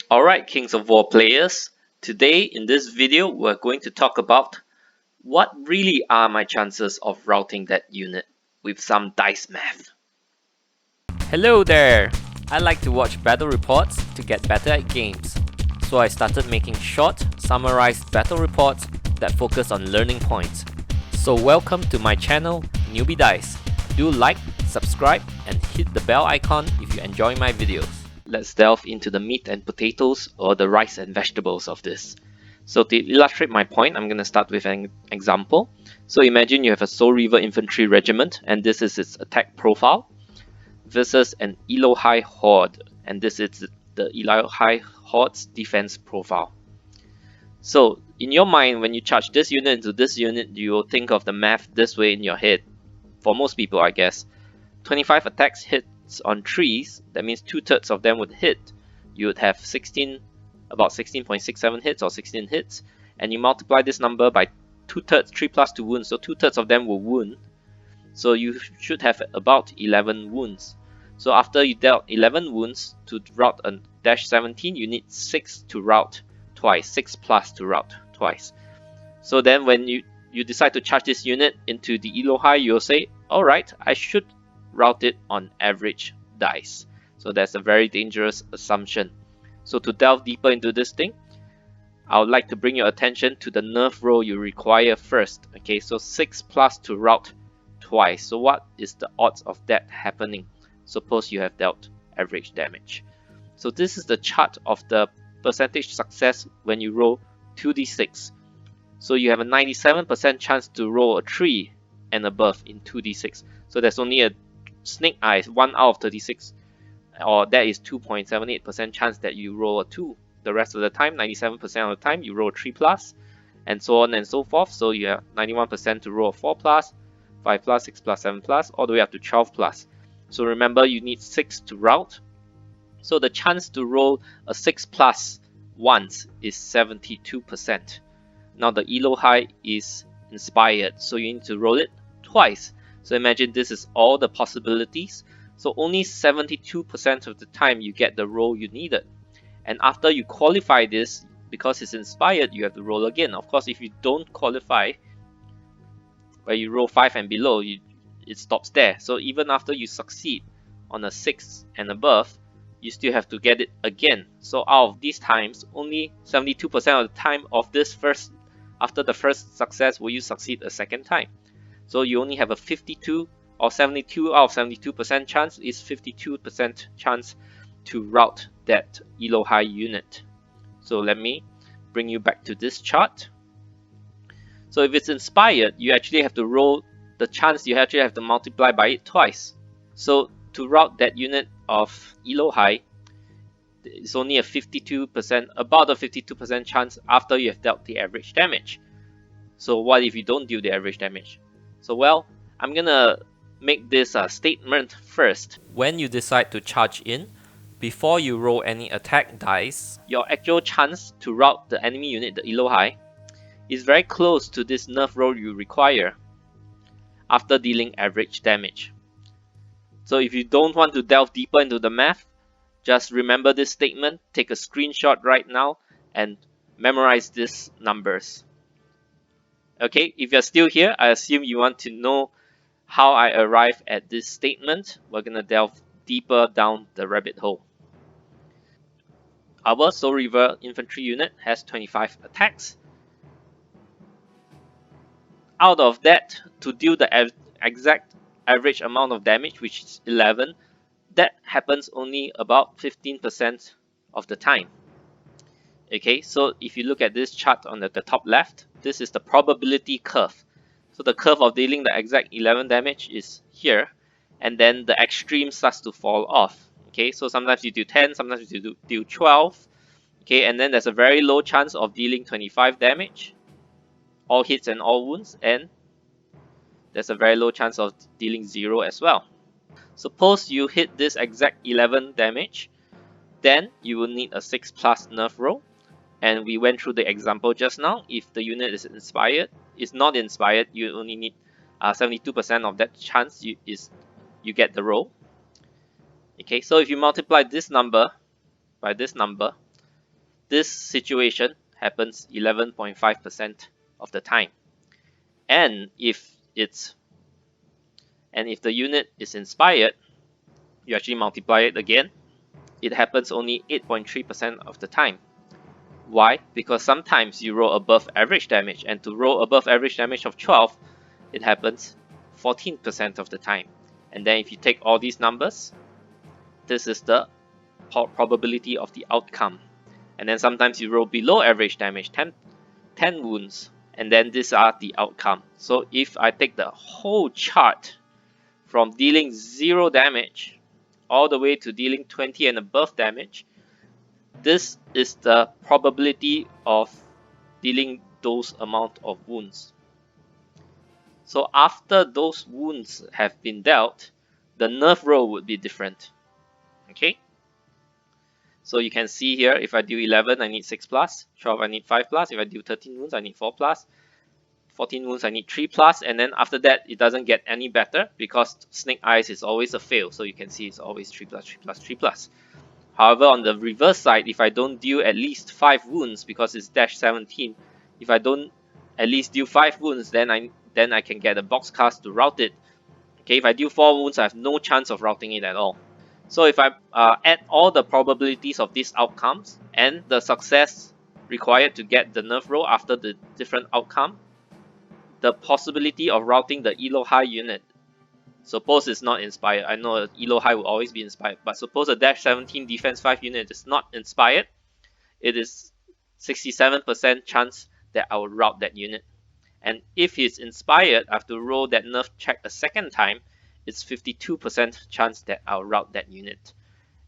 Alright, Kings of War players, today in this video we're going to talk about what really are my chances of routing that unit with some dice math. Hello there! I like to watch battle reports to get better at games. So I started making short, summarized battle reports that focus on learning points. So welcome to my channel, Newbie Dice. Do like, subscribe, and hit the bell icon if you enjoy my videos. Let's delve into the meat and potatoes, or the rice and vegetables of this. So to illustrate my point, I'm going to start with an example. So imagine you have a Soul Reaver infantry regiment, and this is its attack profile, versus an Elohai horde, and this is the Elohai horde's defense profile. So in your mind, when you charge this unit into this unit, you will think of the math this way in your head. For most people, I guess. 25 attacks hits on 3s, that means 2/3 of them would hit. You would have about 16.67 hits or 16 hits, and you multiply this number by 2/3, 3 plus 2 wounds, so 2/3 of them will wound. So you should have about 11 wounds. So after you dealt 11 wounds to route a -17, you need 6 to route twice, 6 plus to route twice. So then when you decide to charge this unit into the Elohai, you'll say, alright, I should route it on average dice. So that's a very dangerous assumption. So to delve deeper into this thing, I would like to bring your attention to the nerf roll you require first. Okay, so 6 plus to route twice. So what is the odds of that happening? Suppose you have dealt average damage. So this is the chart of the percentage success when you roll 2d6. So you have a 97% chance to roll a 3 and above in 2d6. So there's only a snake eyes 1 out of 36, or that is 2.78% chance that you roll a 2. The rest of the time, 97% of the time, you roll a 3 plus, and so on and so forth. So you have 91% to roll a 4 plus, 5 plus, 6 plus, 7 plus, all the way up to 12 plus. So remember, you need 6 to route. So the chance to roll a 6 plus once is 72%. Now the Elohai is inspired, so you need to roll it twice. So imagine this is all the possibilities. So only 72% of the time you get the roll you needed. And after you qualify this, because it's inspired, you have to roll again. Of course, if you don't qualify, where you roll 5 and below, it stops there. So even after you succeed on a 6 and above, you still have to get it again. So out of these times, only 72% of the time of this after the first success will you succeed a second time. So you only have a 52 or 72 out of 72% chance is 52% chance to route that Elohai unit. So let me bring you back to this chart. So if it's inspired, you actually have to roll the chance, you actually have to multiply by it twice. So to route that unit of Elohai, it's only a 52%, about a 52% chance after you have dealt the average damage. So what if you don't do the average damage? So well, I'm gonna make this statement first. When you decide to charge in, before you roll any attack dice, your actual chance to route the enemy unit, the Elohai, is very close to this nerf roll you require after dealing average damage. So if you don't want to delve deeper into the math, just remember this statement, take a screenshot right now, and memorize these numbers. Okay, if you're still here, I assume you want to know how I arrive at this statement. We're going to delve deeper down the rabbit hole. Our Soul Reaver infantry unit has 25 attacks. Out of that, to deal the exact average amount of damage, which is 11, that happens only about 15% of the time. Okay, so if you look at this chart on the top left, this is the probability curve. So the curve of dealing the exact 11 damage is here, and then the extreme starts to fall off. Okay, so sometimes you do 10, sometimes you do 12. Okay, and then there's a very low chance of dealing 25 damage, all hits and all wounds, and there's a very low chance of dealing 0 as well. Suppose you hit this exact 11 damage, then you will need a 6 plus nerf roll. And we went through the example just now. If the unit is not inspired, you only need 72% of that chance you get the roll. Okay, so if you multiply this number by this number, this situation happens 11.5% of the time. And if the unit is inspired, you actually multiply it again, it happens only 8.3% of the time. Why? Because sometimes you roll above average damage, and to roll above average damage of 12, it happens 14% of the time. And then if you take all these numbers, this is the probability of the outcome. And then sometimes you roll below average damage, 10 wounds, and then these are the outcome. So if I take the whole chart from dealing 0 damage all the way to dealing 20 and above damage, this is the probability of dealing those amount of wounds. So after those wounds have been dealt, the nerf roll would be different. Okay? So you can see here, if I do 11, I need 6 plus, 12, I need 5 plus, if I do 13 wounds, I need 4 plus, 14 wounds, I need 3 plus, and then after that, it doesn't get any better because Snake Eyes is always a fail. So you can see it's always 3 plus, 3 plus, 3 plus. However, on the reverse side, if I don't deal at least 5 wounds because it's dash 17, if I don't at least deal 5 wounds, then I can get a box cast to route it. Okay, if I deal 4 wounds, I have no chance of routing it at all. So if I add all the probabilities of these outcomes and the success required to get the nerf roll after the different outcome, the possibility of routing the Elo High unit, suppose it's not inspired. I know Elo High will always be inspired, but suppose a dash 17 defense 5 unit is not inspired, it is 67% chance that I will route that unit. And if it's inspired, I have to roll that nerf check a second time, it's 52% chance that I'll route that unit.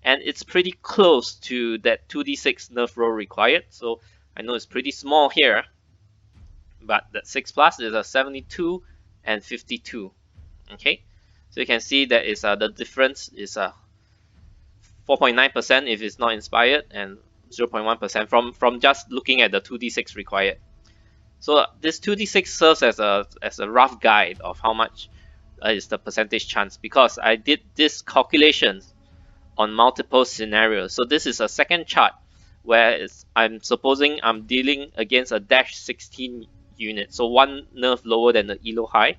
And it's pretty close to that 2d6 nerf roll required, so I know it's pretty small here, but that 6 plus is a 72 and 52. Okay, so you can see that is the difference is 4.9% if it's not inspired and 0.1% from just looking at the 2d6 required. So this 2d6 serves as a rough guide of how much is the percentage chance, because I did this calculation on multiple scenarios. So this is a second chart where I'm supposing I'm dealing against a dash 16 unit, so one nerf lower than the Elo High,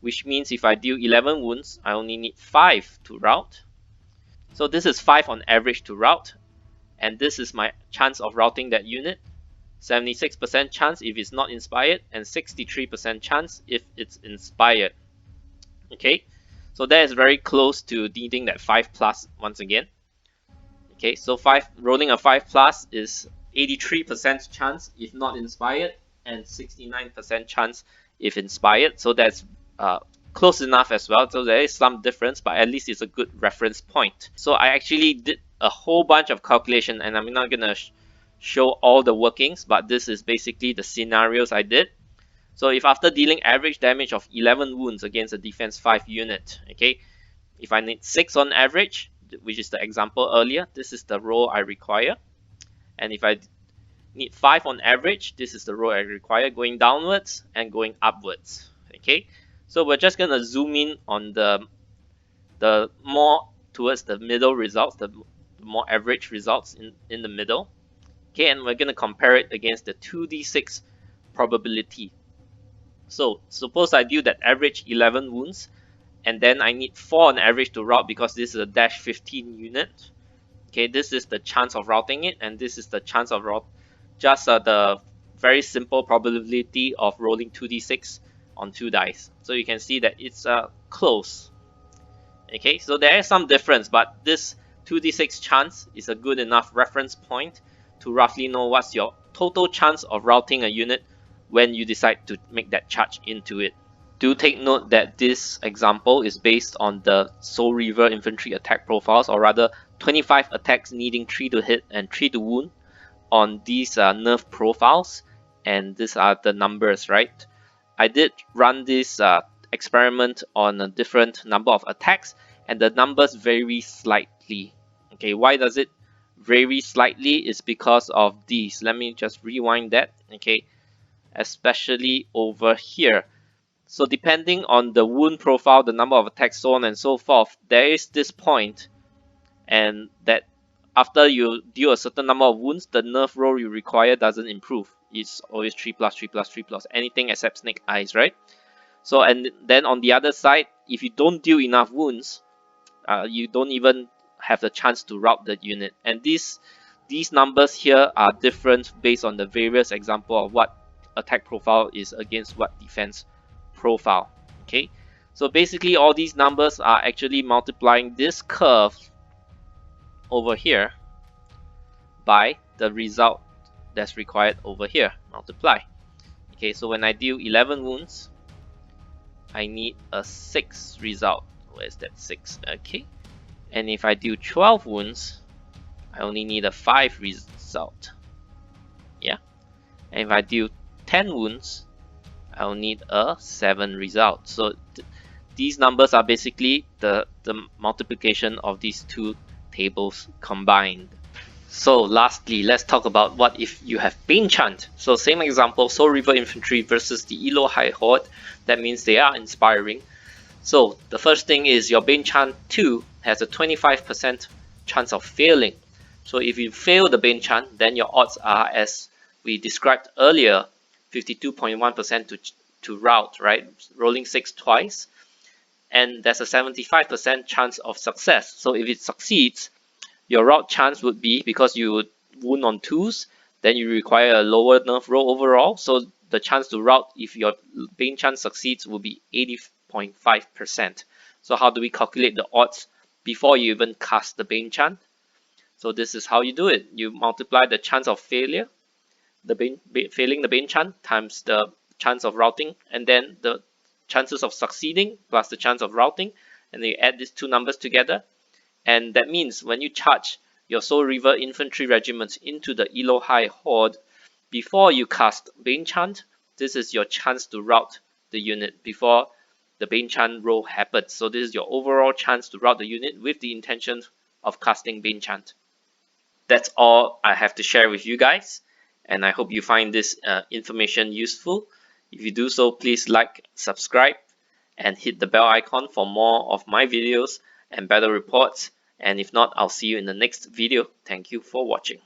which means if I deal 11 wounds, I only need 5 to route. So this is 5 on average to route, and this is my chance of routing that unit. 76% chance if it's not inspired, and 63% chance if it's inspired. Okay, so that is very close to needing that 5 plus once again. Okay, so rolling a 5 plus is 83% chance if not inspired, and 69% chance if inspired. So that's close enough as well. So there is some difference, but at least it's a good reference point. So I actually did a whole bunch of calculation, and I'm not gonna show all the workings, but this is basically the scenarios I did. So if after dealing average damage of 11 wounds against a defense 5 unit, okay, if I need 6 on average, which is the example earlier, this is the roll I require. And if I need 5 on average, this is the roll I require, going downwards and going upwards. Okay, so we're just gonna zoom in on the more towards the middle results, the more average results in the middle. Okay, and we're going to compare it against the 2d6 probability. So suppose I deal that average 11 wounds, and then I need 4 on average to route because this is a dash 15 unit. Okay, this is the chance of routing it, and this is the chance of just the very simple probability of rolling 2d6 on 2 dice. So you can see that it's close. Okay, so there is some difference, but this 2d6 chance is a good enough reference point to roughly know what's your total chance of routing a unit when you decide to make that charge into it. Do take note that this example is based on the Soul Reaver infantry attack profiles, or rather 25 attacks needing 3 to hit and 3 to wound on these nerf profiles, and these are the numbers, right? I did run this experiment on a different number of attacks, and the numbers vary slightly. Okay, why does it vary slightly? Is because of these. Let me just rewind that. Okay, especially over here. So depending on the wound profile, the number of attacks, so on and so forth, there is this point, and that after you deal a certain number of wounds, the nerf roll you require doesn't improve. It's always 3 plus 3 plus 3 plus anything except snake eyes, right? So, and then on the other side, if you don't deal enough wounds, you don't even have the chance to route the unit. And these numbers here are different based on the various example of what attack profile is against what defense profile. Okay, so basically all these numbers are actually multiplying this curve over here by the result that's required over here, multiply. Okay, so when I deal 11 wounds, I need a 6 result. Where's that 6? Okay, and if I deal 12 wounds, I only need a 5 result. Yeah, and if I deal 10 wounds, I'll need a 7 result. So these numbers are basically the multiplication of these two tables combined. So lastly, let's talk about what if you have Bane Chant. So same example, Soul Reaver Infantry versus the Elo High Horde. That means they are inspiring. So the first thing is your Bane Chant 2 has a 25% chance of failing. So if you fail the Bane Chant, then your odds are, as we described earlier, 52.1% to route, right? Rolling 6 twice. And there's a 75% chance of success. So if it succeeds, your route chance would be, because you would wound on 2s, then you require a lower nerf roll overall. So the chance to route, if your Bane Chant succeeds, will be 80.5%. So how do we calculate the odds before you even cast the Bane Chant? So this is how you do it. You multiply the chance of failure, failing the Bane Chant, times the chance of routing, and then the chances of succeeding plus the chance of routing, and then you add these two numbers together. And that means when you charge your Soul Reaver infantry regiments into the Elo High Horde before you cast Bane Chant, this is your chance to route the unit before the Bane Chant roll happens. So this is your overall chance to route the unit with the intention of casting Bane Chant. That's all I have to share with you guys, and I hope you find this information useful. If you do so, please like, subscribe, and hit the bell icon for more of my videos and battle reports. And if not, I'll see you in the next video. Thank you for watching.